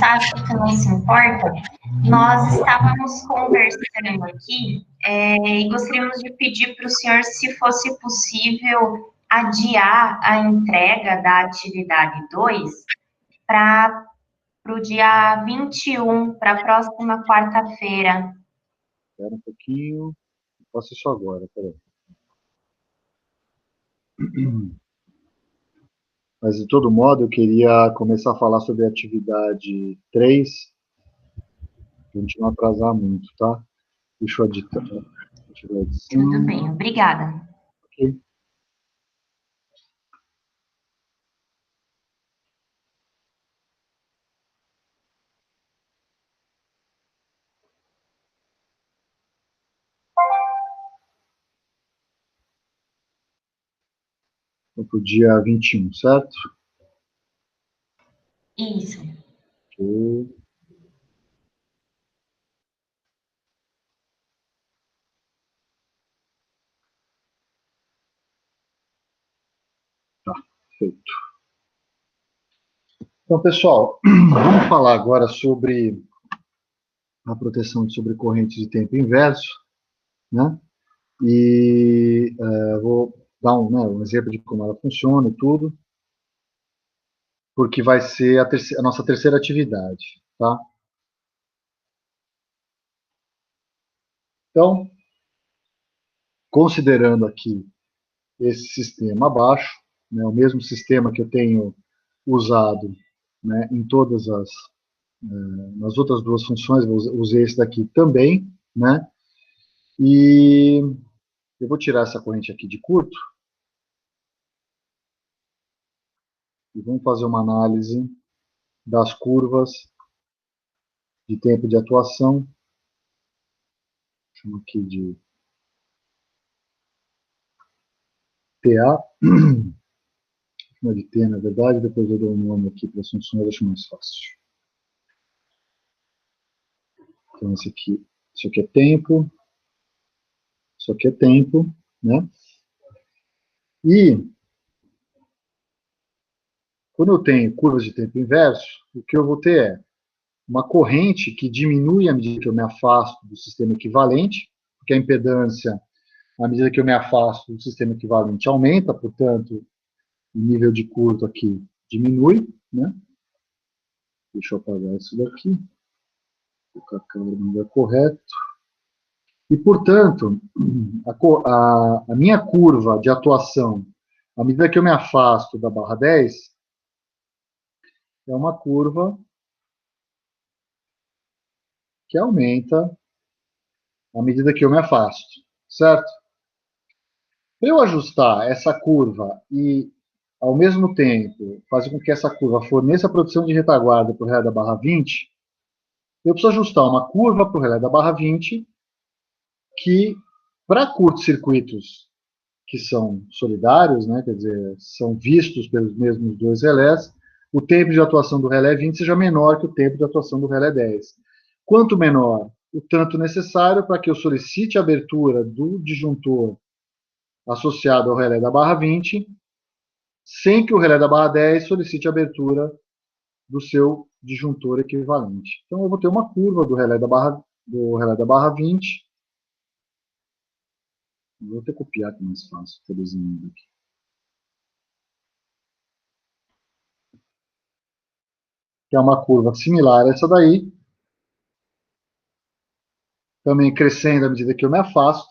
acho que não se importa, nós estávamos conversando aqui e gostaríamos de pedir para o senhor se fosse possível adiar a entrega da atividade 2 para o dia 21, para a próxima quarta-feira. Espera um pouquinho. Faço isso agora, peraí. Mas, de todo modo, eu queria começar a falar sobre a atividade 3, para a gente não atrasar muito, tá? Deixa eu editar. Tudo bem, obrigada. Ok. Então, para o dia 21, certo? Isso. Ok. Tá, feito. Então, pessoal, vamos falar agora sobre a proteção sobre correntes de tempo inverso, né? E vou dar um exemplo de como ela funciona e tudo, porque vai ser a nossa terceira atividade, tá? Então, considerando aqui esse sistema abaixo, né, o mesmo sistema que eu tenho usado, né, em todas nas outras duas funções, eu usei esse daqui também, né? E eu vou tirar essa corrente aqui de curto e vamos fazer uma análise das curvas de tempo de atuação. Chamo aqui de TA, chama de T, na verdade, depois eu dou um nome aqui para as funções, eu acho mais fácil. Então, isso aqui é tempo, isso aqui é tempo, né? E, quando eu tenho curvas de tempo inverso, o que eu vou ter é uma corrente que diminui à medida que eu me afasto do sistema equivalente, porque a impedância, à medida que eu me afasto do sistema equivalente, aumenta, portanto, o nível de curto aqui diminui, né? Deixa eu apagar isso daqui, colocar a câmera no lugar correto. E, portanto, a minha curva de atuação, à medida que eu me afasto da barra 10, é uma curva que aumenta à medida que eu me afasto, certo? Para eu ajustar essa curva e, ao mesmo tempo, fazer com que essa curva forneça a produção de retaguarda para o relé da barra 20, eu preciso ajustar uma curva para o relé da barra 20 que, para curtos-circuitos que são solidários, né, quer dizer, são vistos pelos mesmos dois relés, o tempo de atuação do relé 20 seja menor que o tempo de atuação do relé 10. Quanto menor, o tanto necessário para que eu solicite a abertura do disjuntor associado ao relé da barra 20, sem que o relé da barra 10 solicite a abertura do seu disjuntor equivalente. Então, eu vou ter uma curva do relé da barra 20. Vou até copiar que é mais fácil, estou desenhando aqui. Que é uma curva similar a essa daí, também crescendo à medida que eu me afasto.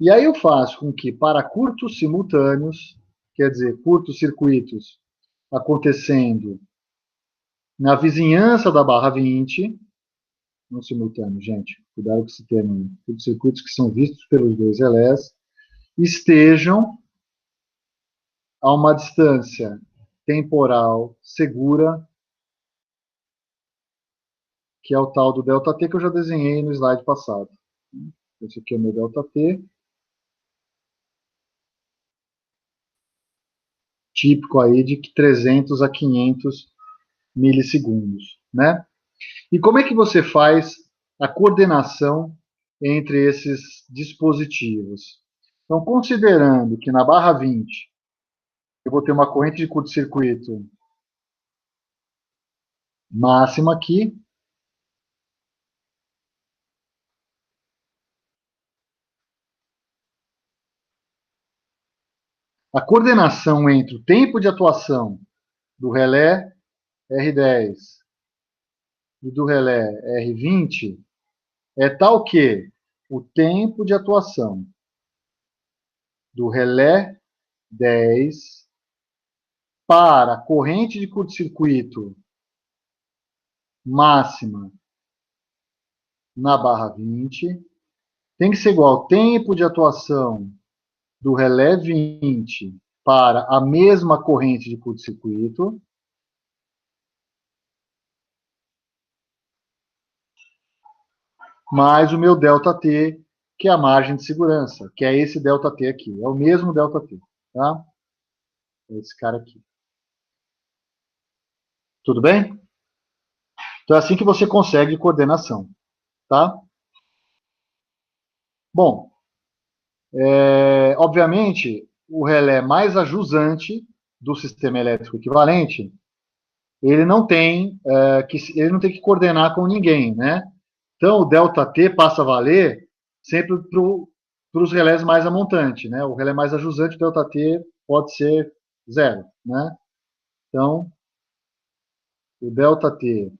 E aí eu faço com que, para curtos simultâneos, quer dizer, curtos circuitos acontecendo na vizinhança da barra 20, não simultâneo, gente, cuidado com esse termo, curtos circuitos que são vistos pelos dois relés, estejam a uma distância temporal segura, que é o tal do ΔT, que eu já desenhei no slide passado. Esse aqui é o meu ΔT. Típico aí de 300 a 500 milissegundos, né? E como é que você faz a coordenação entre esses dispositivos? Então, considerando que na barra 20 eu vou ter uma corrente de curto-circuito máxima aqui. A coordenação entre o tempo de atuação do relé R10 e do relé R20 é tal que o tempo de atuação do relé 10 para a corrente de curto-circuito máxima na barra 20 tem que ser igual ao tempo de atuação do relé 20 para a mesma corrente de curto-circuito mais o meu ΔT, que é a margem de segurança, que é esse ΔT aqui. É o mesmo ΔT, tá? É esse cara aqui. Tudo bem? Então é assim que você consegue coordenação, tá? Bom, obviamente, o relé mais ajusante do sistema elétrico equivalente, ele não tem, ele não tem que coordenar com ninguém, né? Então, o ΔT passa a valer sempre para os relés mais a montante, né? O relé mais ajusante, o ΔT pode ser zero, né? Então, o ΔT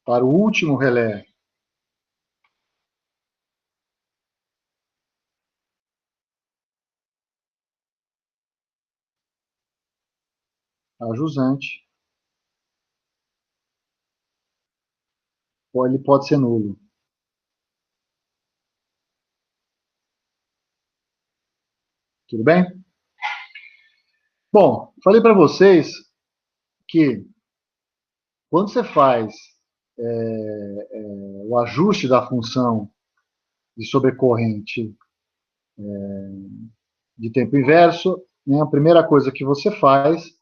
para o último relé ajusante, ele pode ser nulo. Tudo bem? Bom, falei para vocês que quando você faz o ajuste da função de sobrecorrente de tempo inverso, né, a primeira coisa que você faz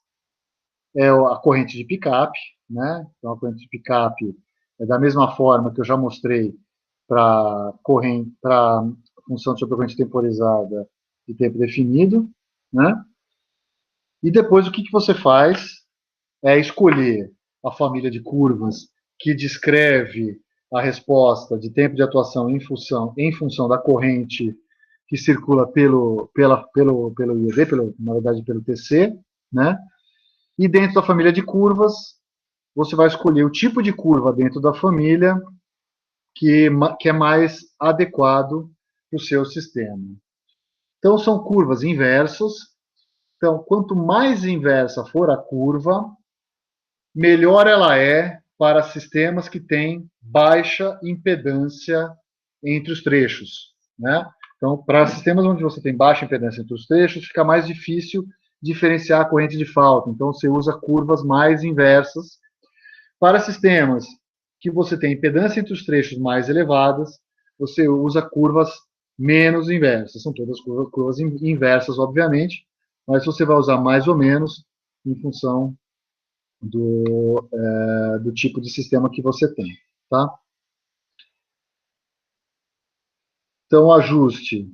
é a corrente de picape, né? Então, a corrente de picape é da mesma forma que eu já mostrei para função de sobrecorrente temporizada de tempo definido, né? E depois o que você faz é escolher a família de curvas que descreve a resposta de tempo de atuação em função da corrente que circula pelo IED, na verdade pelo TC, né? E dentro da família de curvas, você vai escolher o tipo de curva dentro da família que é mais adequado para o seu sistema. Então, são curvas inversas. Então, quanto mais inversa for a curva, melhor ela é para sistemas que têm baixa impedância entre os trechos, né? Então, para sistemas onde você tem baixa impedância entre os trechos, fica mais difícil diferenciar a corrente de falta. Então, você usa curvas mais inversas. Para sistemas que você tem impedância entre os trechos mais elevadas, você usa curvas menos inversas. São todas curvas inversas, obviamente, mas você vai usar mais ou menos em função do tipo de sistema que você tem, tá? Então, ajuste.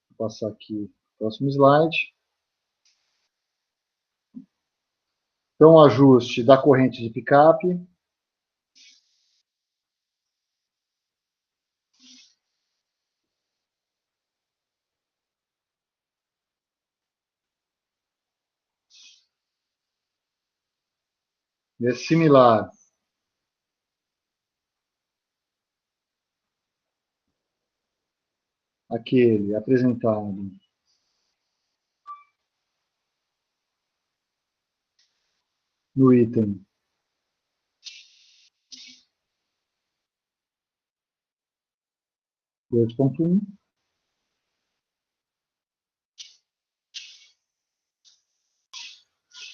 Vou passar aqui próximo slide. Então, ajuste da corrente de picape. É similar àquele apresentado no item 2.1.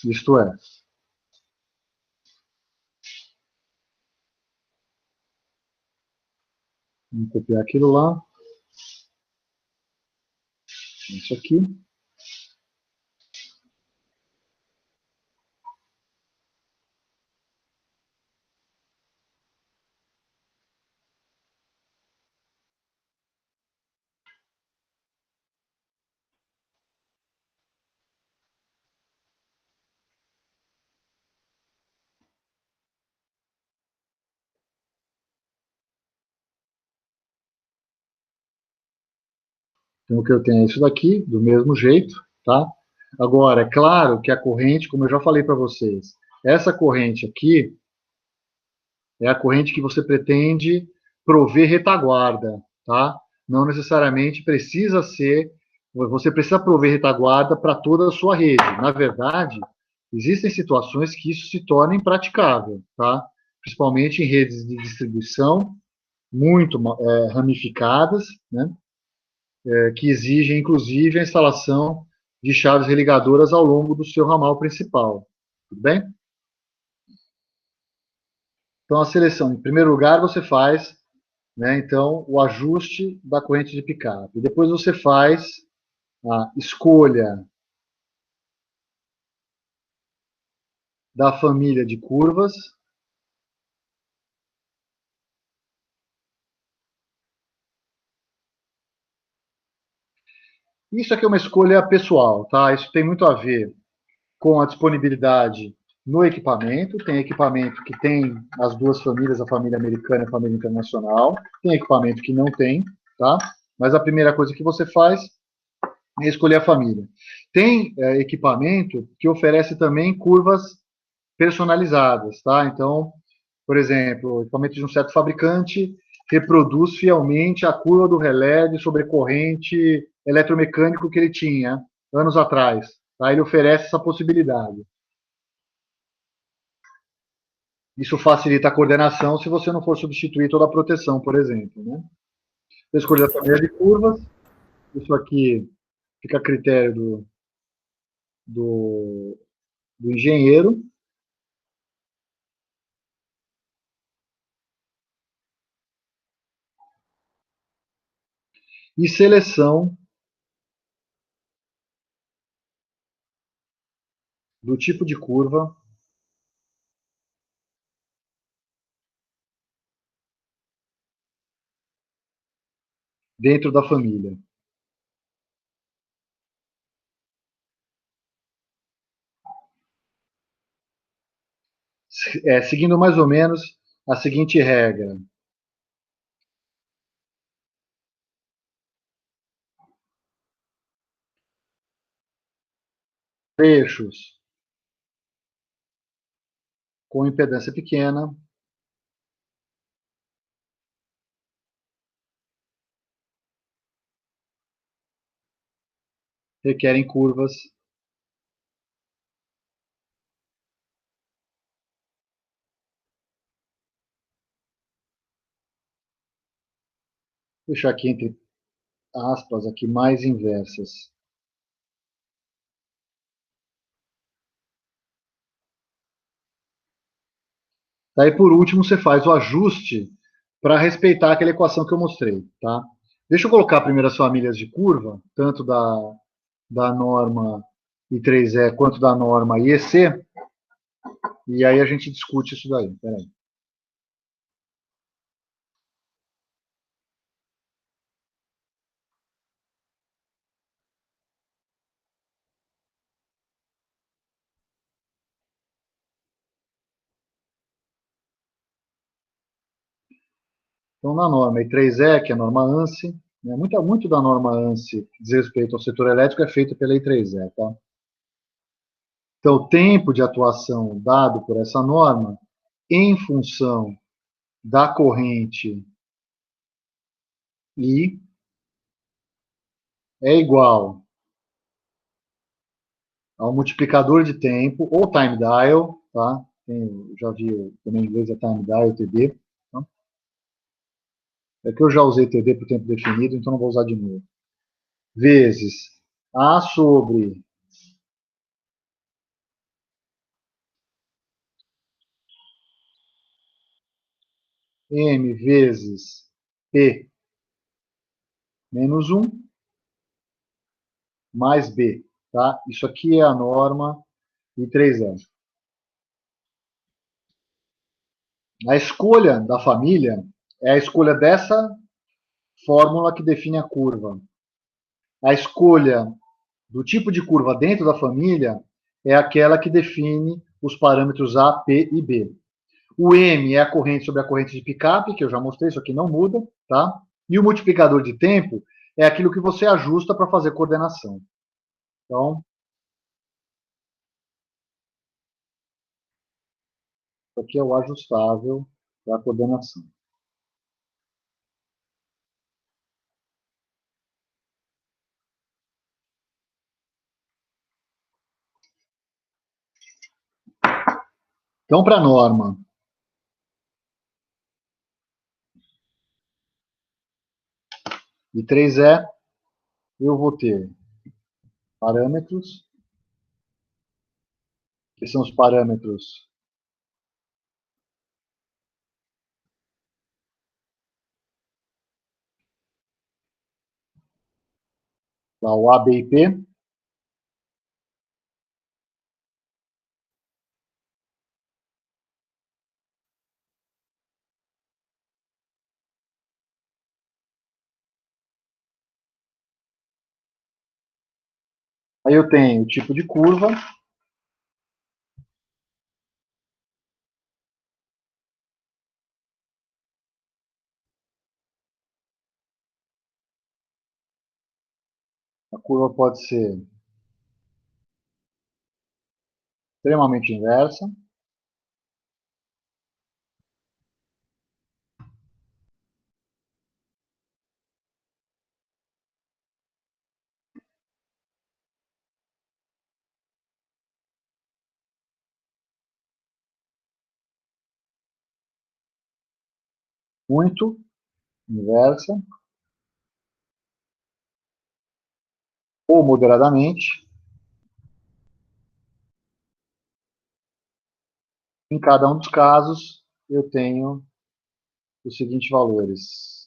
Isto é, vamos copiar aquilo lá. Isso aqui. Então, o que eu tenho é isso daqui, do mesmo jeito, tá? Agora, é claro que a corrente, como eu já falei para vocês, essa corrente aqui é a corrente que você pretende prover retaguarda, tá? Não necessariamente precisa ser, você precisa prover retaguarda para toda a sua rede. Na verdade, existem situações que isso se torna impraticável, tá? Principalmente em redes de distribuição muito ramificadas, né? Que exigem, inclusive, a instalação de chaves religadoras ao longo do seu ramal principal. Tudo bem? Então, a seleção, em primeiro lugar, você faz, né, então, o ajuste da corrente de picape. Depois você faz a escolha da família de curvas. Isso aqui é uma escolha pessoal, tá? Isso tem muito a ver com a disponibilidade no equipamento. Tem equipamento que tem as duas famílias, a família americana e a família internacional. Tem equipamento que não tem, tá? Mas a primeira coisa que você faz é escolher a família. Tem equipamento que oferece também curvas personalizadas, tá? Então, por exemplo, o equipamento de um certo fabricante reproduz fielmente a curva do relé de sobrecorrente eletromecânico que ele tinha anos atrás. Tá? Ele oferece essa possibilidade. Isso facilita a coordenação se você não for substituir toda a proteção, por exemplo. Né? Eu escolhi a família de curvas. Isso aqui fica a critério do engenheiro. E seleção do tipo de curva dentro da família. Seguindo mais ou menos a seguinte regra. Trechos com impedância pequena requerem curvas vou deixar aqui entre aspas aqui mais inversas. Daí, por último, você faz o ajuste para respeitar aquela equação que eu mostrei. Tá? Deixa eu colocar primeiro as famílias de curva, tanto da norma I3E quanto da norma IEC, e aí a gente discute isso daí. Peraí. Então, na norma I3E, que é a norma ANSI, né, muito da norma ANSI que diz respeito ao setor elétrico é feito pela I3E. Tá? Então, o tempo de atuação dado por essa norma, em função da corrente I, é igual ao multiplicador de tempo, ou time dial, tá? Já vi também em inglês é time dial, TD. Tá? É que eu já usei TD por tempo definido, então não vou usar de novo. Vezes A sobre M vezes P menos 1 mais B. Tá? Isso aqui é a norma I3E. A escolha da família é a escolha dessa fórmula que define a curva. A escolha do tipo de curva dentro da família é aquela que define os parâmetros A, P e B. O M é a corrente sobre a corrente de picape, que eu já mostrei, isso aqui não muda, tá? E o multiplicador de tempo é aquilo que você ajusta para fazer coordenação. Então, isso aqui é o ajustável da coordenação. Então, para a norma, de 3E, eu vou ter parâmetros, que são os parâmetros lá, o A, B e P. Aí eu tenho o tipo de curva, a curva pode ser extremamente inversa, muito inversa, ou moderadamente. Em cada um dos casos, eu tenho os seguintes valores.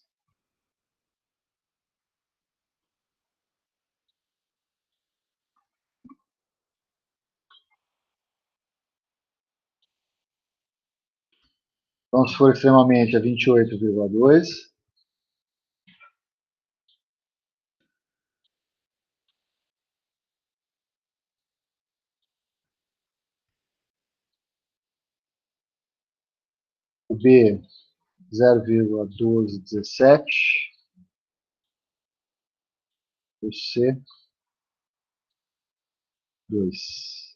Então, se for extremamente, é 28,2. O B, 0,1217. O C, 2.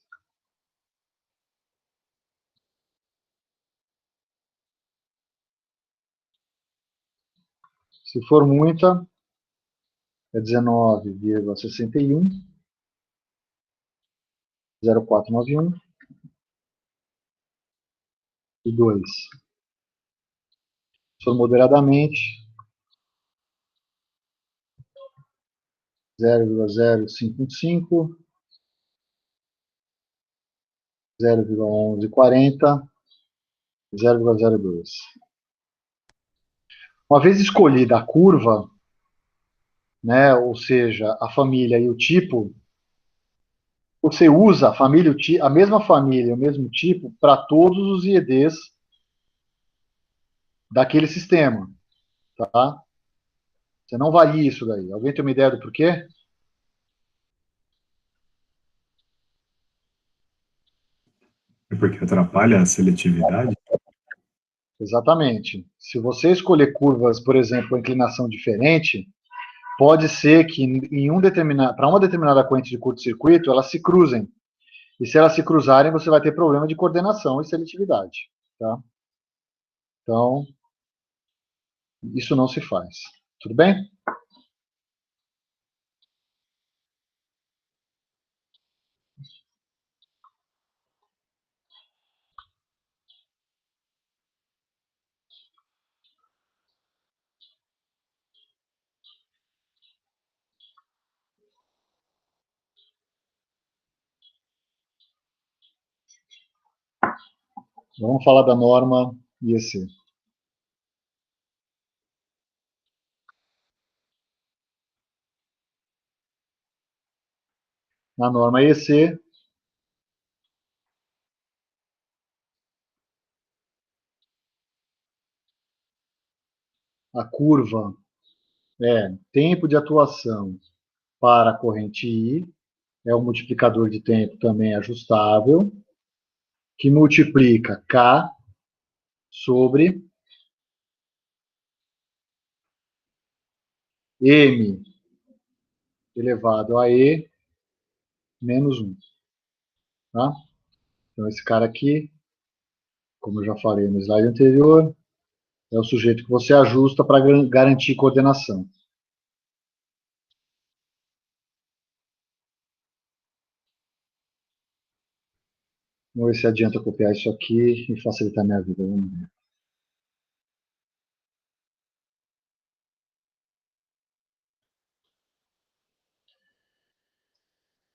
Se for muita, é 19,61, 0,491 e 2. Se for moderadamente, 0,0515, 0,1140, 0,02. Uma vez escolhida a curva, né, ou seja, a família e o tipo, você usa a família, a mesma família, o mesmo tipo, para todos os IEDs daquele sistema, tá? Você não varia isso daí. Alguém tem uma ideia do porquê? É porque atrapalha a seletividade? Exatamente. Se você escolher curvas, por exemplo, com inclinação diferente, pode ser que para uma determinada corrente de curto-circuito, elas se cruzem. E se elas se cruzarem, você vai ter problema de coordenação e seletividade, tá? Então, isso não se faz. Tudo bem? Vamos falar da norma IEC. Na norma IEC, a curva é tempo de atuação para a corrente I, é um multiplicador de tempo também ajustável, que multiplica K sobre M elevado a E menos 1. Tá? Então, esse cara aqui, como eu já falei no slide anterior, é o sujeito que você ajusta para garantir coordenação. Vamos ver se adianta copiar isso aqui e facilitar minha vida. Vamos ver.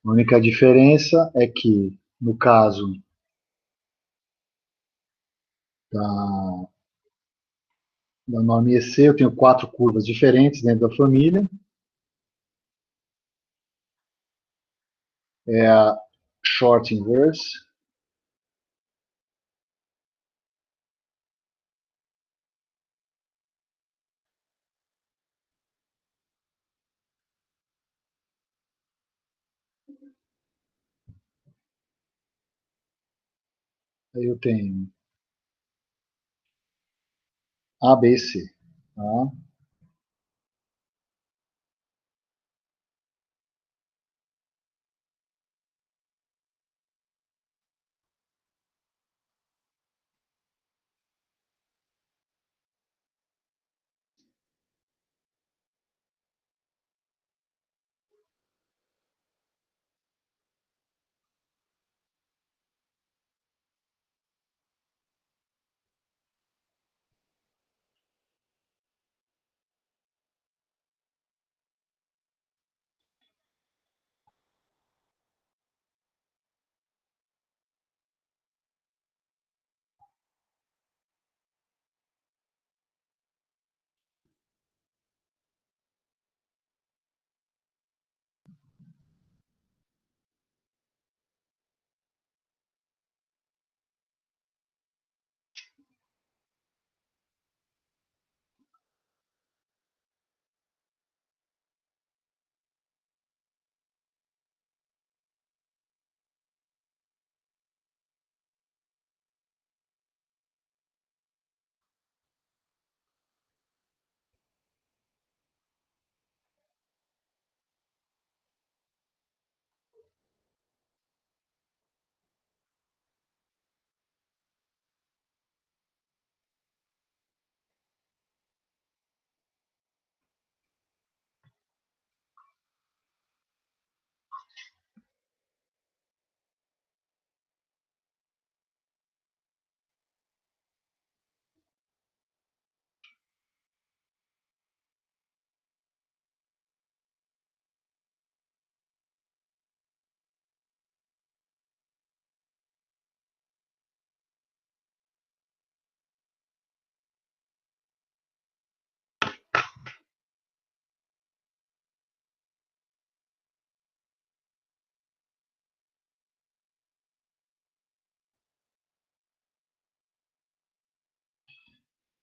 A única diferença é que, no caso da norma EC, eu tenho 4 curvas diferentes dentro da família. É a short inverse. Aí eu tenho A, B, C. Tá?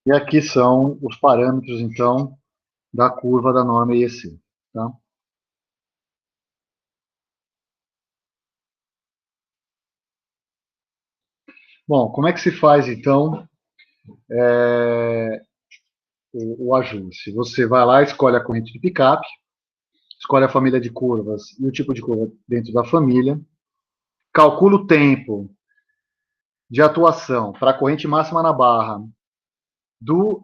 E aqui são os parâmetros, então, da curva da norma EC. Tá? Bom, como é que se faz, então, o ajuste? Você vai lá, escolhe a corrente de picape, escolhe a família de curvas e o tipo de curva dentro da família, calcula o tempo de atuação para a corrente máxima na barra do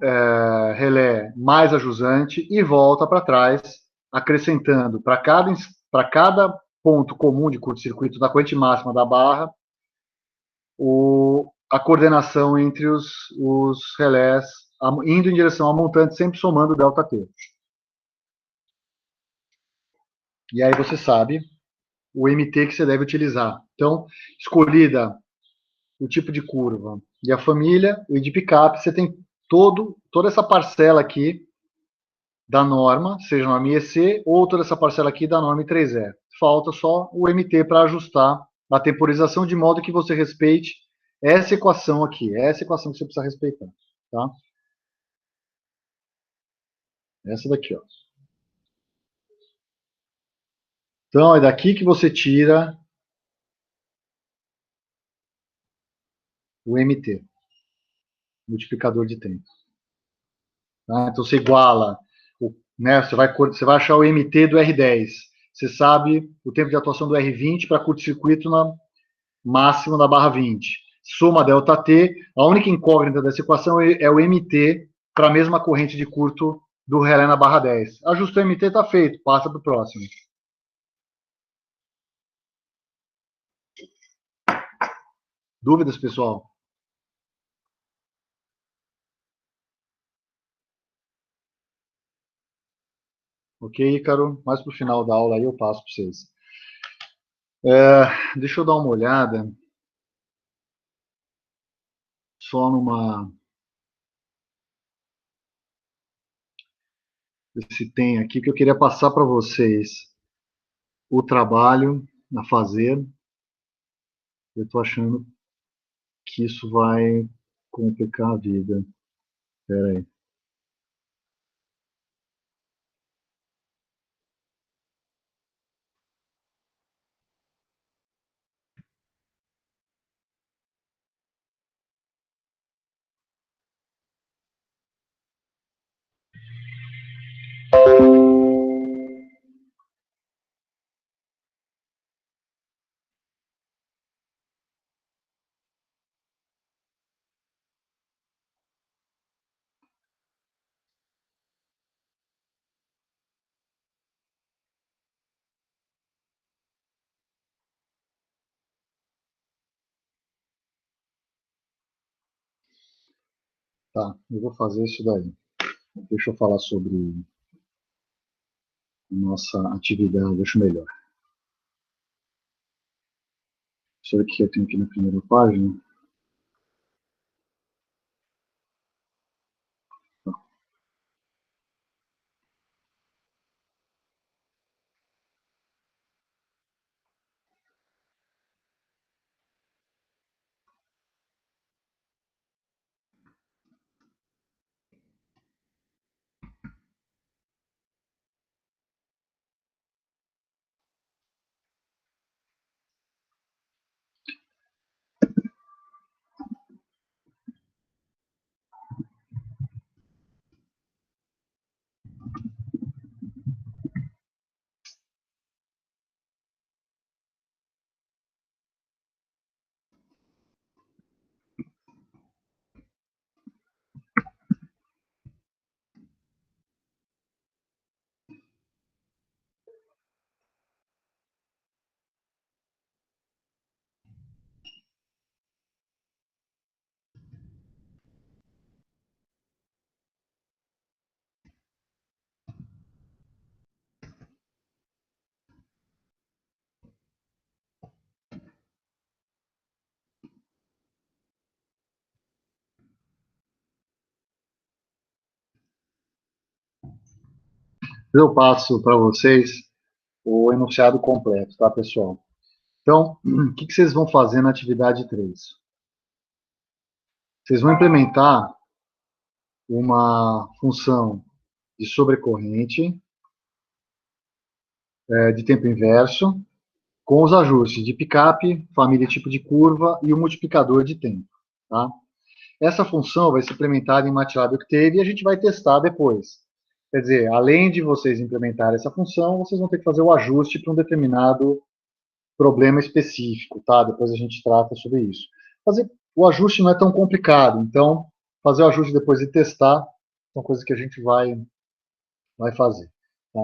relé mais a jusante e volta para trás, acrescentando para cada ponto comum de curto-circuito da corrente máxima da barra a coordenação entre os relés, indo em direção ao montante, sempre somando ΔT. E aí você sabe o MT que você deve utilizar. Então, escolhida o tipo de curva e a família, e de picape, você tem toda essa parcela aqui da norma, seja norma IEC, ou toda essa parcela aqui da norma I3E. Falta só o MT para ajustar a temporização de modo que você respeite essa equação aqui, essa equação que você precisa respeitar. Tá? Essa daqui, ó. Então, é daqui que você tira o MT, multiplicador de tempo. Tá? Então, você iguala, você vai achar o MT do R10. você sabe o tempo de atuação do R20 para curto-circuito máximo na barra 20. Soma ΔT, a única incógnita dessa equação é o MT para a mesma corrente de curto do relé na barra 10. Ajustou o MT, está feito, passa para o próximo. Dúvidas, pessoal? Ok, Ícaro? Mais para o final da aula aí eu passo para vocês. Deixa eu dar uma olhada só se tem aqui, que eu queria passar para vocês o trabalho a fazer. Eu estou achando que isso vai complicar a vida. Espera aí. Tá, eu vou fazer isso daí. Deixa eu falar sobre nossa atividade, acho melhor. Isso aqui eu tenho aqui na primeira página. Eu passo para vocês o enunciado completo, tá, pessoal? Então, o que vocês vão fazer na atividade 3? Vocês vão implementar uma função de sobrecorrente de tempo inverso com os ajustes de picape, família e tipo de curva e o multiplicador de tempo. Tá? Essa função vai ser implementada em MATLAB Octave e a gente vai testar depois. Quer dizer, além de vocês implementarem essa função, vocês vão ter que fazer o ajuste para um determinado problema específico, tá? Depois a gente trata sobre isso. Fazer o ajuste não é tão complicado, então fazer o ajuste depois e testar são coisas que a gente vai fazer. Tá?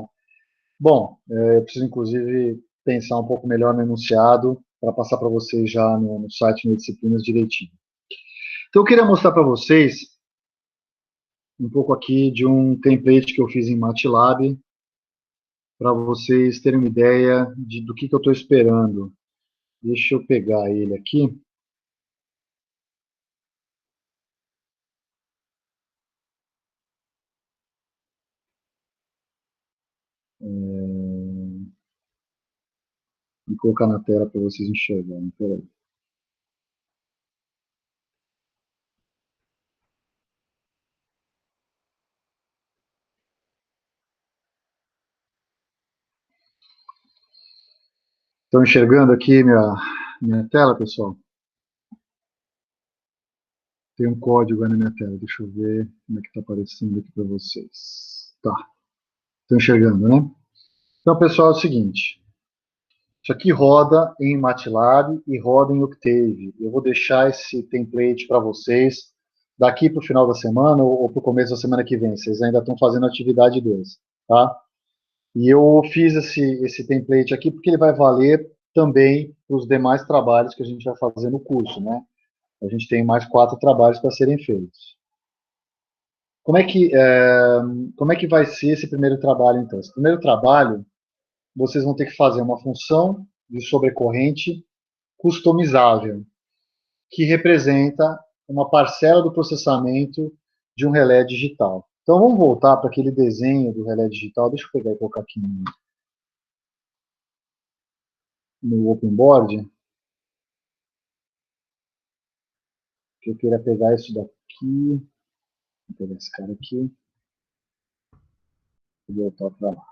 Bom, eu preciso inclusive pensar um pouco melhor no enunciado para passar para vocês já no site, no Disciplinas direitinho. Então eu queria mostrar para vocês um pouco aqui de um template que eu fiz em MATLAB para vocês terem uma ideia do que eu estou esperando. Deixa eu pegar ele aqui. Vou colocar na tela para vocês enxergarem. Peraí. Estão enxergando aqui minha tela, pessoal? Tem um código aí na minha tela. Deixa eu ver como é que está aparecendo aqui para vocês. Tá. Estão enxergando, né? Então, pessoal, é o seguinte. Isso aqui roda em MATLAB e roda em Octave. Eu vou deixar esse template para vocês daqui para o final da semana ou para o começo da semana que vem. Vocês ainda estão fazendo a atividade 2, tá? E eu fiz esse template aqui porque ele vai valer também para os demais trabalhos que a gente vai fazer no curso, né? A gente tem mais 4 trabalhos para serem feitos. Como é que vai ser esse primeiro trabalho, então? Esse primeiro trabalho, vocês vão ter que fazer uma função de sobrecorrente customizável, que representa uma parcela do processamento de um relé digital. Então, vamos voltar para aquele desenho do relé digital. Deixa eu pegar e colocar aqui no Open Board, que eu queria pegar isso daqui. Vou pegar esse cara aqui e voltar para lá.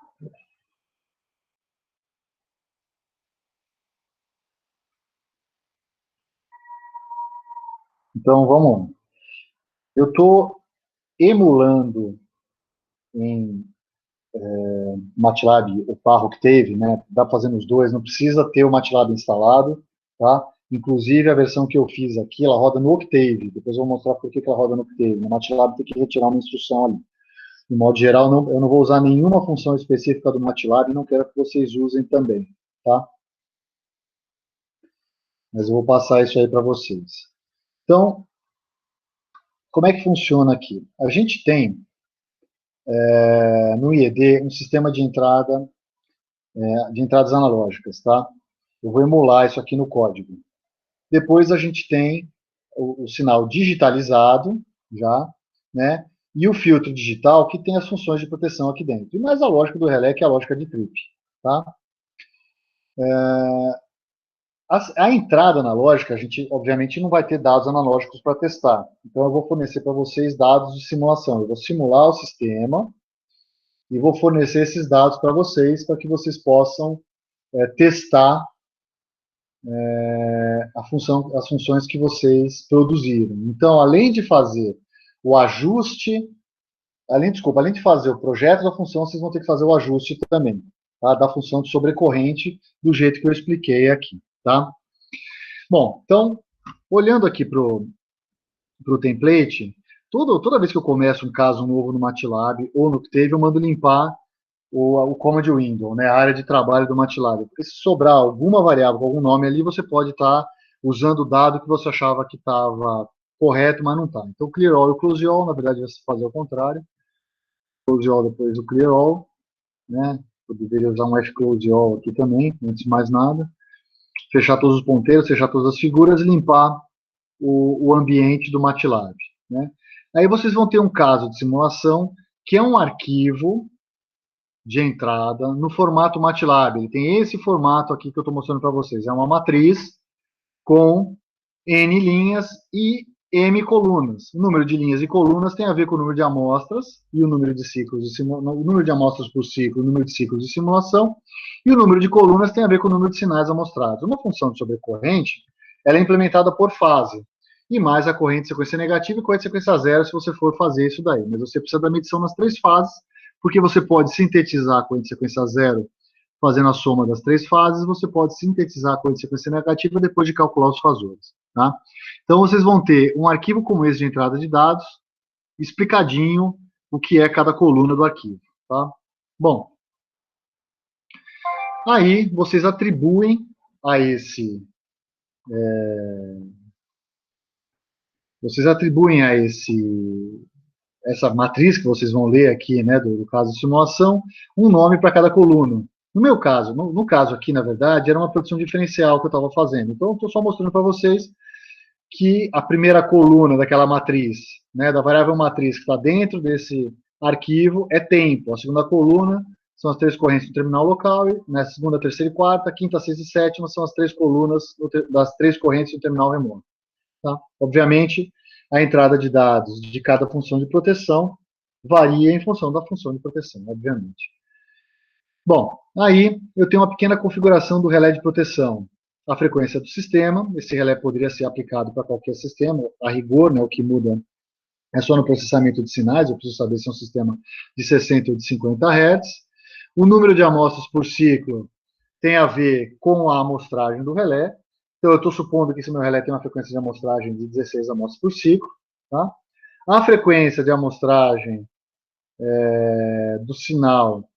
Então, vamos lá. Eu estou emulando em MATLAB o Parro que teve, né? Dá para fazer nos dois, não precisa ter o MATLAB instalado, tá? Inclusive, a versão que eu fiz aqui, ela roda no Octave. Depois eu vou mostrar por que ela roda no Octave. No MATLAB tem que retirar uma instrução ali. De modo geral, eu não vou usar nenhuma função específica do MATLAB e não quero que vocês usem também, tá? Mas eu vou passar isso aí para vocês. Então, como é que funciona aqui? A gente tem, no IED, um sistema de entrada, de entradas analógicas, tá? Eu vou emular isso aqui no código. Depois a gente tem o sinal digitalizado, já, né? E o filtro digital, que tem as funções de proteção aqui dentro. E mais a lógica do relé, que é a lógica de trip, tá? A entrada analógica, a gente, obviamente, não vai ter dados analógicos para testar. Então, eu vou fornecer para vocês dados de simulação. Eu vou simular o sistema e vou fornecer esses dados para vocês, para que vocês possam testar as funções que vocês produziram. Então, além de fazer o ajuste, além de fazer o projeto da função, vocês vão ter que fazer o ajuste também, tá? Da função de sobrecorrente, do jeito que eu expliquei aqui, tá? Bom, então, olhando aqui para o template, toda vez que eu começo um caso novo no MATLAB ou no Octave, eu mando limpar o command window, né, a área de trabalho do MATLAB. Porque se sobrar alguma variável com algum nome ali, você pode estar usando o dado que você achava que estava correto, mas não está. Então, clear all e close all, na verdade, vai fazer o contrário. Close all depois do clear all, né? Eu deveria usar um close all aqui também, antes de mais nada. Fechar todos os ponteiros, fechar todas as figuras e limpar o ambiente do MATLAB, né? Aí vocês vão ter um caso de simulação que é um arquivo de entrada no formato MATLAB. Ele tem esse formato aqui que eu estou mostrando para vocês. É uma matriz com N linhas e M colunas. O número de linhas e colunas tem a ver com o número de amostras e o número de ciclos de o número de amostras por ciclo, o número de ciclos de simulação, e o número de colunas tem a ver com o número de sinais amostrados. Uma função de sobrecorrente, ela é implementada por fase, e mais a corrente de sequência negativa e corrente de sequência zero se você for fazer isso daí. Mas você precisa da medição nas 3 fases, porque você pode sintetizar a corrente de sequência zero fazendo a soma das 3 fases, você pode sintetizar a corrente de sequência negativa depois de calcular os fasores, tá? Então, vocês vão ter um arquivo como esse de entrada de dados, explicadinho o que é cada coluna do arquivo, tá? Bom, aí vocês atribuem a essa matriz que vocês vão ler aqui, né, do caso de simulação, um nome para cada coluna. No meu caso, no caso aqui, na verdade, era uma produção diferencial que eu estava fazendo. Então, eu estou só mostrando para vocês que a primeira coluna daquela matriz, né, da variável matriz que está dentro desse arquivo, é tempo. A segunda coluna são as 3 correntes do terminal local, e na segunda, terceira e quarta, quinta, sexta e sétima são as 3 colunas das 3 correntes do terminal remoto. Tá? Obviamente, a entrada de dados de cada função de proteção varia em função da função de proteção, obviamente. Bom, aí eu tenho uma pequena configuração do relé de proteção. A frequência do sistema, esse relé poderia ser aplicado para qualquer sistema, a rigor, né, o que muda é só no processamento de sinais, eu preciso saber se é um sistema de 60 ou de 50 Hz. O número de amostras por ciclo tem a ver com a amostragem do relé. Então, eu estou supondo que esse meu relé tem uma frequência de amostragem de 16 amostras por ciclo. Tá? A frequência de amostragem do sinal,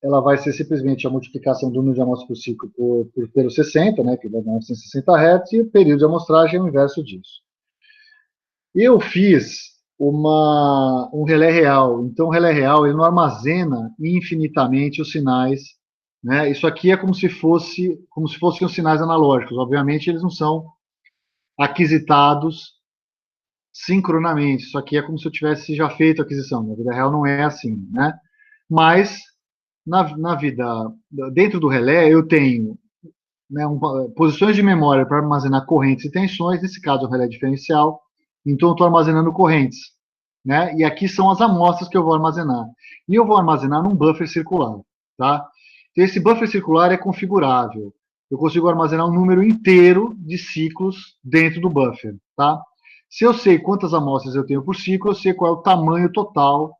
ela vai ser simplesmente a multiplicação do número de amostras por ciclo pelo 60, né, que vai dar 160 Hz, e o período de amostragem é o inverso disso. Eu fiz um relé real. Então, o relé real ele não armazena infinitamente os sinais. Né? Isso aqui é como se fossem os sinais analógicos. Obviamente, eles não são aquisitados sincronamente. Isso aqui é como se eu tivesse já feito a aquisição. Na vida real não é assim. Né? Mas, na vida, dentro do relé, eu tenho, né, posições de memória para armazenar correntes e tensões. Nesse caso, o relé diferencial. Então, eu estou armazenando correntes. Né? E aqui são as amostras que eu vou armazenar. E eu vou armazenar num buffer circular. Tá? Então, esse buffer circular é configurável. Eu consigo armazenar um número inteiro de ciclos dentro do buffer. Tá? Se eu sei quantas amostras eu tenho por ciclo, eu sei qual é o tamanho total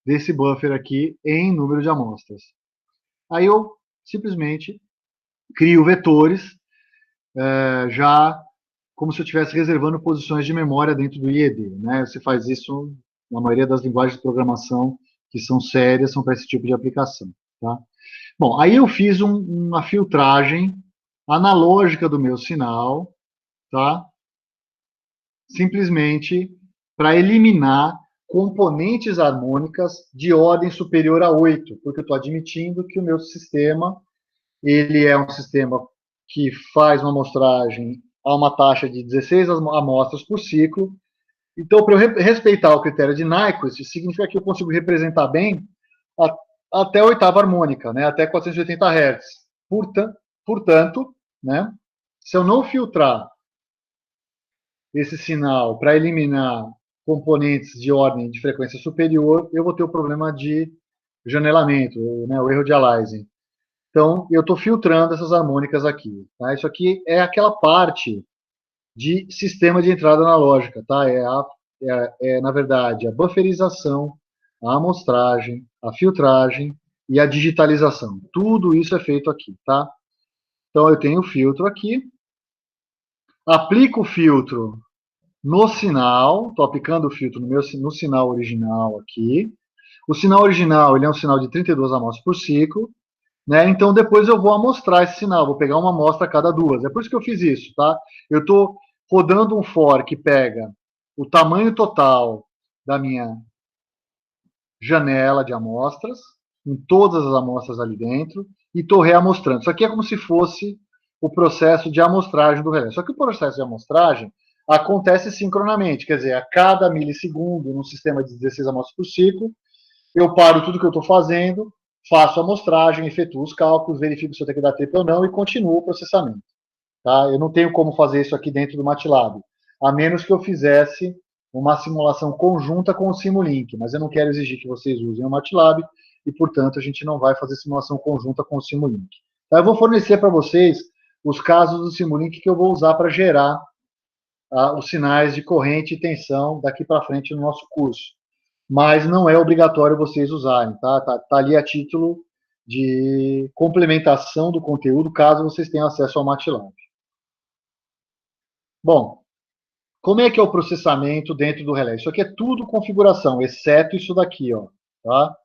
desse buffer aqui em número de amostras. Aí eu simplesmente crio vetores já como se eu estivesse reservando posições de memória dentro do IED. Né? Você faz isso na maioria das linguagens de programação que são sérias, são para esse tipo de aplicação. Tá? Bom, aí eu fiz uma filtragem analógica do meu sinal, tá? Simplesmente para eliminar componentes harmônicas de ordem superior a 8, porque eu estou admitindo que o meu sistema ele é um sistema que faz uma amostragem a uma taxa de 16 amostras por ciclo. Então, para eu respeitar o critério de Nyquist, significa que eu consigo representar bem até a oitava harmônica, né, até 480 Hz. Portanto, né, se eu não filtrar esse sinal para eliminar componentes de ordem de frequência superior, eu vou ter o problema de janelamento, né, o erro de aliasing. Então, eu estou filtrando essas harmônicas aqui. Tá? Isso aqui é aquela parte de sistema de entrada analógica. Tá? Na verdade, a bufferização, a amostragem, a filtragem e a digitalização. Tudo isso é feito aqui. Tá? Então, eu tenho o filtro aqui. Aplico o filtro no sinal. Estou aplicando o filtro no sinal original aqui. O sinal original ele é um sinal de 32 amostras por ciclo. Né? Então, depois eu vou amostrar esse sinal, vou pegar uma amostra a cada 2. É por isso que eu fiz isso. Tá? Eu estou rodando um for que pega o tamanho total da minha janela de amostras, em todas as amostras ali dentro, e estou reamostrando. Isso aqui é como se fosse o processo de amostragem do relé. Só que o processo de amostragem acontece sincronamente, quer dizer, a cada milissegundo, num sistema de 16 amostras por ciclo, eu paro tudo que eu estou fazendo, faço a amostragem, efetuo os cálculos, verifico se eu tenho que dar trip ou não e continuo o processamento. Tá? Eu não tenho como fazer isso aqui dentro do MATLAB, a menos que eu fizesse uma simulação conjunta com o Simulink, mas eu não quero exigir que vocês usem o MATLAB e, portanto, a gente não vai fazer simulação conjunta com o Simulink. Tá? Eu vou fornecer para vocês os casos do Simulink que eu vou usar para gerar os sinais de corrente e tensão daqui para frente no nosso curso. Mas não é obrigatório vocês usarem, tá? Tá ali a título de complementação do conteúdo, caso vocês tenham acesso ao MATLAB. Bom, como é que é o processamento dentro do relé? Isso aqui é tudo configuração, exceto isso daqui, ó, tá?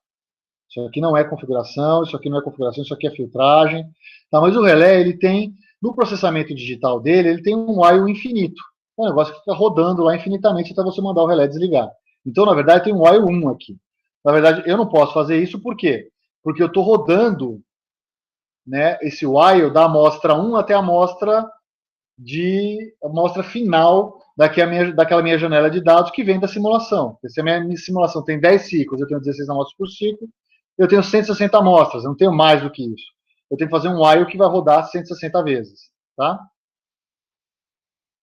Isso aqui não é configuração, isso aqui não é configuração, isso aqui é filtragem. Tá, mas o relé, ele tem, no processamento digital dele, ele tem um while infinito. É um negócio que fica rodando lá infinitamente até você mandar o relé desligar. Então, na verdade, tem um while 1 aqui. Na verdade, eu não posso fazer isso, por quê? Porque eu estou rodando, né, esse while da amostra 1 até a amostra final daquela minha janela de dados que vem da simulação. Se a minha simulação tem 10 ciclos, eu tenho 16 amostras por ciclo, eu tenho 160 amostras, eu não tenho mais do que isso. Eu tenho que fazer um while que vai rodar 160 vezes. Tá?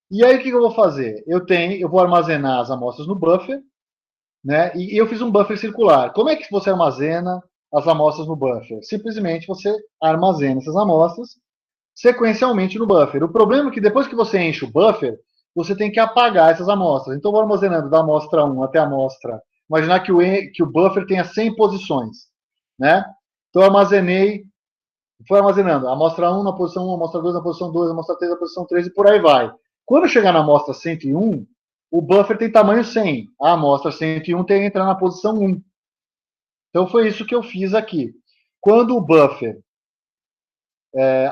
E aí, o que eu vou fazer? Eu vou armazenar as amostras no buffer, né? E eu fiz um buffer circular. Como é que você armazena as amostras no buffer? Simplesmente você armazena essas amostras sequencialmente no buffer. O problema é que depois que você enche o buffer, você tem que apagar essas amostras. Então, eu vou armazenando da amostra 1 até a amostra imaginar que o buffer tenha 100 posições, né? Então, eu armazenei, foi armazenando a amostra 1 na posição 1, a amostra 2 na posição 2, a amostra 3 na posição 3 e por aí vai. Quando chegar na amostra 101, o buffer tem tamanho 100. A amostra 101 tem que entrar na posição 1. Então, foi isso que eu fiz aqui. Quando o buffer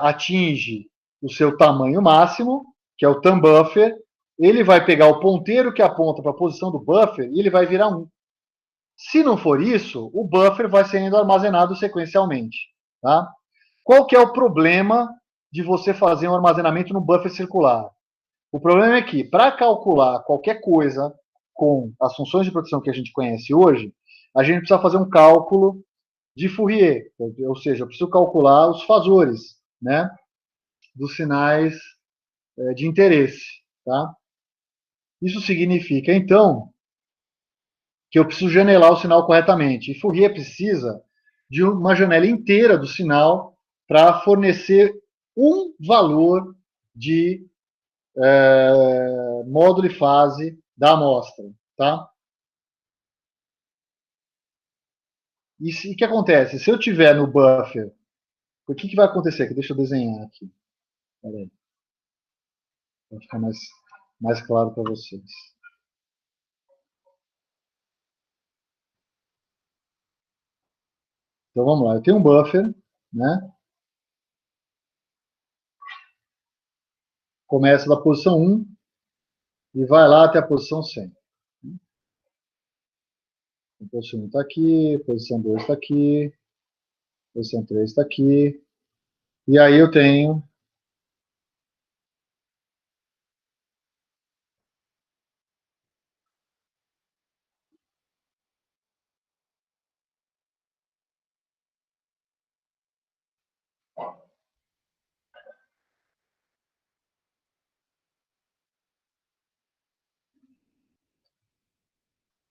atinge o seu tamanho máximo, que é o tam buffer, ele vai pegar o ponteiro que aponta para a posição do buffer e ele vai virar 1. Se não for isso, o buffer vai sendo armazenado sequencialmente. Tá? Qual que é o problema de você fazer um armazenamento no buffer circular? O problema é que, para calcular qualquer coisa com as funções de proteção que a gente conhece hoje, a gente precisa fazer um cálculo de Fourier, ou seja, eu preciso calcular os fasores, né, dos sinais de interesse. Tá? Isso significa, então, que eu preciso janelar o sinal corretamente. E Fourier precisa de uma janela inteira do sinal para fornecer um valor de módulo e fase da amostra. Tá? E o que acontece? Se eu tiver no buffer, o que vai acontecer aqui? Deixa eu desenhar aqui. Peraí. Vai ficar mais claro para vocês. Então vamos lá. Eu tenho um buffer, né? Começa da posição 1 e vai lá até a posição 100. A posição 1 está aqui, a posição 2 está aqui, a posição 3 está aqui. E aí eu tenho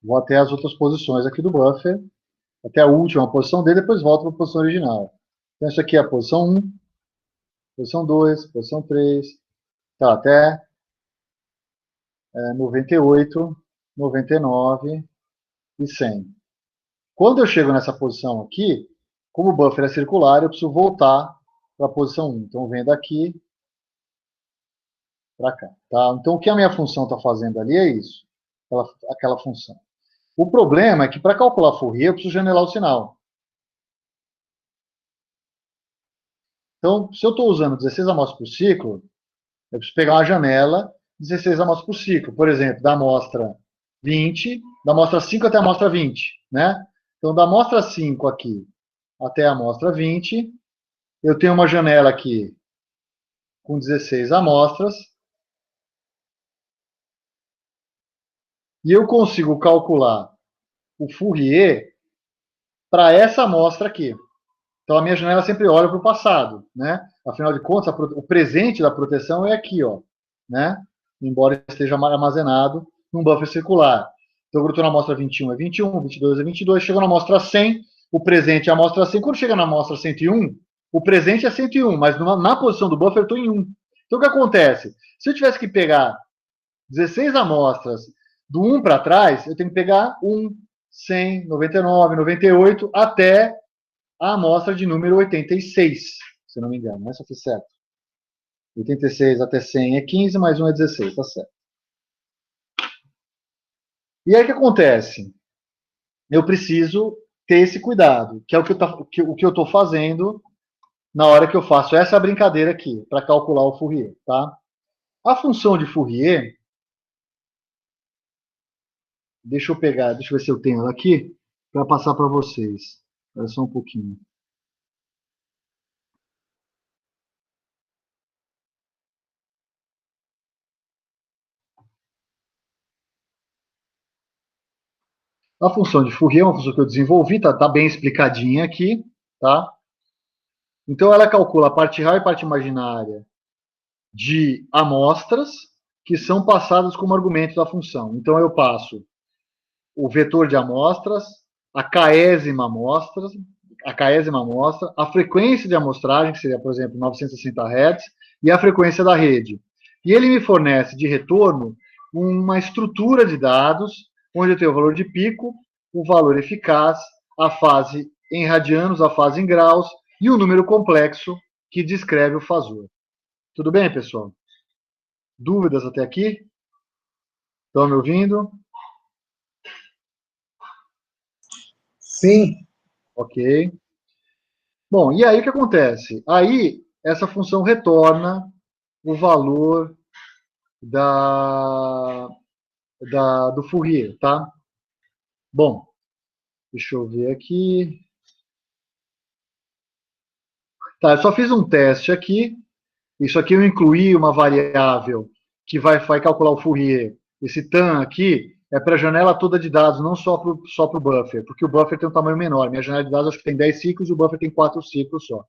vou até as outras posições aqui do buffer, até a última posição dele, depois volto para a posição original. Então, isso aqui é a posição 1, posição 2, posição 3, tá, até 98, 99 e 100. Quando eu chego nessa posição aqui, como o buffer é circular, eu preciso voltar para a posição 1. Então, eu venho daqui para cá. Tá? Então, o que a minha função está fazendo ali é isso, aquela função. O problema é que, para calcular Fourier, eu preciso janelar o sinal. Então, se eu estou usando 16 amostras por ciclo, eu preciso pegar uma janela 16 amostras por ciclo. Por exemplo, da amostra 20, da amostra 5 até a amostra 20. Né? Então, da amostra 5 aqui até a amostra 20, eu tenho uma janela aqui com 16 amostras. E eu consigo calcular o Fourier para essa amostra aqui. Então, a minha janela sempre olha para o passado, né? Afinal de contas, o presente da proteção é aqui, ó, né? Embora esteja armazenado num buffer circular. Então, eu estou na amostra 21 é 21, 22 é 22, chegou na amostra 100, o presente é a amostra 100. Quando chega na amostra 101, o presente é 101, mas na posição do buffer eu estou em 1. Então, o que acontece? Se eu tivesse que pegar 16 amostras do 1 para trás, eu tenho que pegar 1, 100, 99, 98, até a amostra de número 86, se não me engano, né? Se eu fiz certo. 86 até 100 é 15, mais 1 é 16, tá certo. E aí o que acontece? Eu preciso ter esse cuidado, que é o que eu estou fazendo na hora que eu faço essa brincadeira aqui, para calcular o Fourier. Tá? A função de Fourier, deixa eu ver se eu tenho ela aqui, para passar para vocês. Espera só um pouquinho. A função de Fourier é uma função que eu desenvolvi, tá bem explicadinha aqui, tá? Então, ela calcula a parte real e parte imaginária de amostras que são passadas como argumento da função. Então, eu passo o vetor de amostras, a késima amostra, a frequência de amostragem, que seria, por exemplo, 960 Hz, e a frequência da rede. E ele me fornece de retorno uma estrutura de dados, onde eu tenho o valor de pico, o valor eficaz, a fase em radianos, a fase em graus e o número complexo que descreve o fasor. Tudo bem, pessoal? Dúvidas até aqui? Estão me ouvindo? Sim. Ok. Bom, e aí o que acontece? Aí, essa função retorna o valor do Fourier, tá? Bom, deixa eu ver aqui. Tá, eu só fiz um teste aqui. Isso aqui eu incluí uma variável que vai calcular o Fourier. Esse tan aqui é para a janela toda de dados, não só para o buffer, porque o buffer tem um tamanho menor. Minha janela de dados acho que tem 10 ciclos e o buffer tem 4 ciclos só.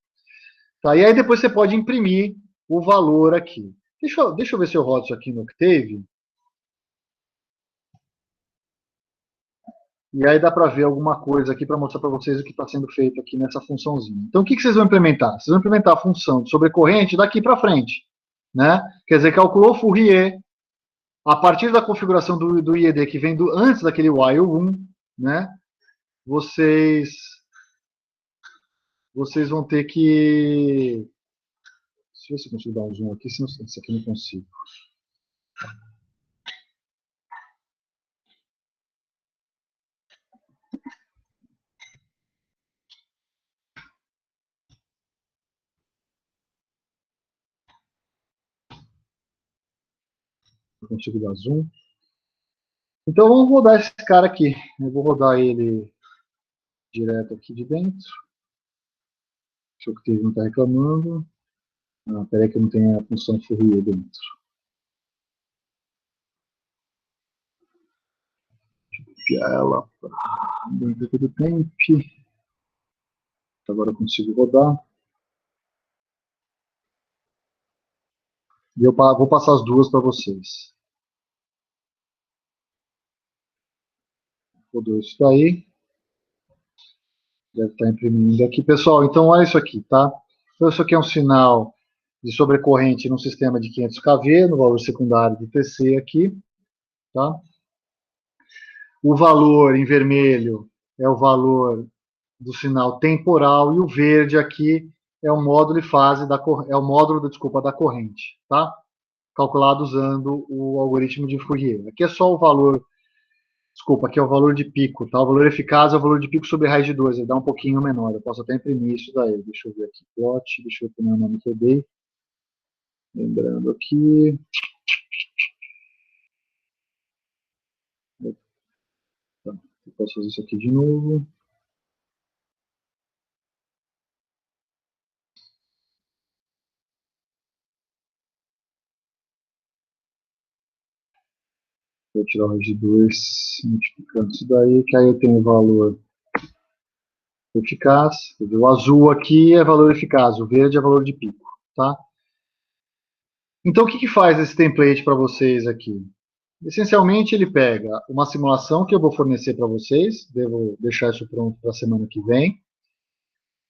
Tá, e aí depois você pode imprimir o valor aqui. Deixa eu ver se eu rodo isso aqui no Octave. E aí dá para ver alguma coisa aqui para mostrar para vocês o que está sendo feito aqui nessa funçãozinha. Então, o que vocês vão implementar? Vocês vão implementar a função de sobrecorrente daqui para frente. Né? Quer dizer, calculou o Fourier a partir da configuração do IED que vem antes daquele while 1, né? Vocês vão ter que... Deixa eu ver se eu consigo dar um zoom aqui, senão isso aqui eu não consigo. Eu consigo dar zoom. Então vamos rodar esse cara aqui. Eu vou rodar ele direto aqui de dentro. Se o Octave não está reclamando. Ah, peraí que eu não tenho a função Fourier dentro. Deixa eu copiar ela dentro do temp. Agora eu consigo rodar. E eu vou passar as duas para vocês. Rodou isso daí. Deve estar imprimindo aqui. Pessoal, então olha isso aqui, tá? Então isso aqui é um sinal de sobrecorrente num sistema de 500 kV, no valor secundário do TC aqui, tá? O valor em vermelho é o valor do sinal temporal e o verde aqui é o módulo e fase é o módulo, desculpa, da corrente, tá? Calculado usando o algoritmo de Fourier. Aqui é só o valor, desculpa, aqui é o valor de pico, tá? O valor eficaz é o valor de pico sobre raiz de 2, ele dá um pouquinho menor. Eu posso até imprimir isso daí. Deixa eu ver aqui, plot, deixa eu pôr o nome que eu dei. Lembrando aqui. Tá, eu posso fazer isso aqui de novo. Vou tirar o de 2, multiplicando isso daí, que aí eu tenho o valor eficaz. O azul aqui é valor eficaz, o verde é valor de pico, tá? Então, o que faz esse template para vocês aqui? Essencialmente, ele pega uma simulação que eu vou fornecer para vocês, devo deixar isso pronto para a semana que vem.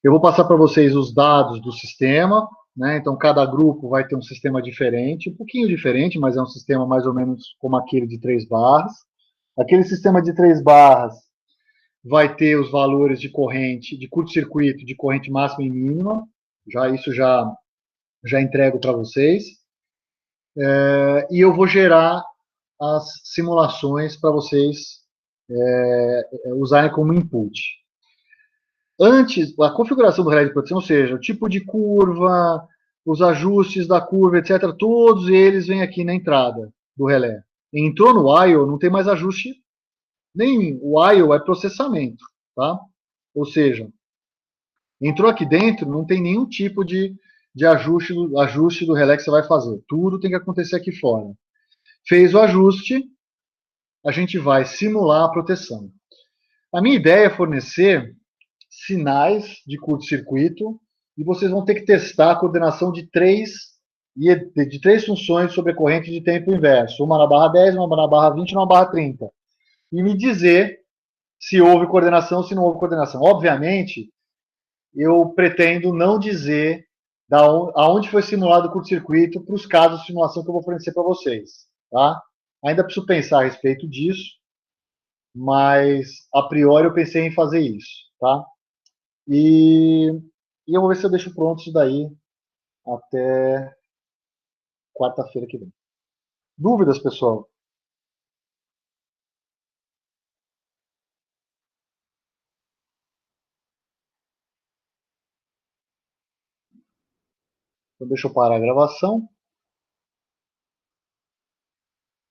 Eu vou passar para vocês os dados do sistema, né? Então, cada grupo vai ter um sistema diferente, um pouquinho diferente, mas é um sistema mais ou menos como aquele de 3 barras. Aquele sistema de 3 barras vai ter os valores de corrente, de curto-circuito, de corrente máxima e mínima. Isso já entrego para vocês. E eu vou gerar as simulações para vocês usarem como input. Antes, a configuração do relé de proteção, ou seja, o tipo de curva, os ajustes da curva, etc., todos eles vêm aqui na entrada do relé. Entrou no while, não tem mais ajuste nenhum. O while é processamento, tá? Ou seja, entrou aqui dentro, não tem nenhum tipo de ajuste do relé que você vai fazer. Tudo tem que acontecer aqui fora. Fez o ajuste, a gente vai simular a proteção. A minha ideia é fornecer sinais de curto-circuito e vocês vão ter que testar a coordenação de três funções sobre a corrente de tempo inverso. Uma na barra 10, uma na barra 20 e uma na barra 30. E me dizer se houve coordenação ou se não houve coordenação. Obviamente, eu pretendo não dizer aonde foi simulado o curto-circuito para os casos de simulação que eu vou fornecer para vocês. Tá? Ainda preciso pensar a respeito disso. mas a priori eu pensei em fazer isso, tá? E eu vou ver se eu deixo pronto isso daí até quarta-feira que vem. Dúvidas, pessoal? Então, deixa eu parar a gravação.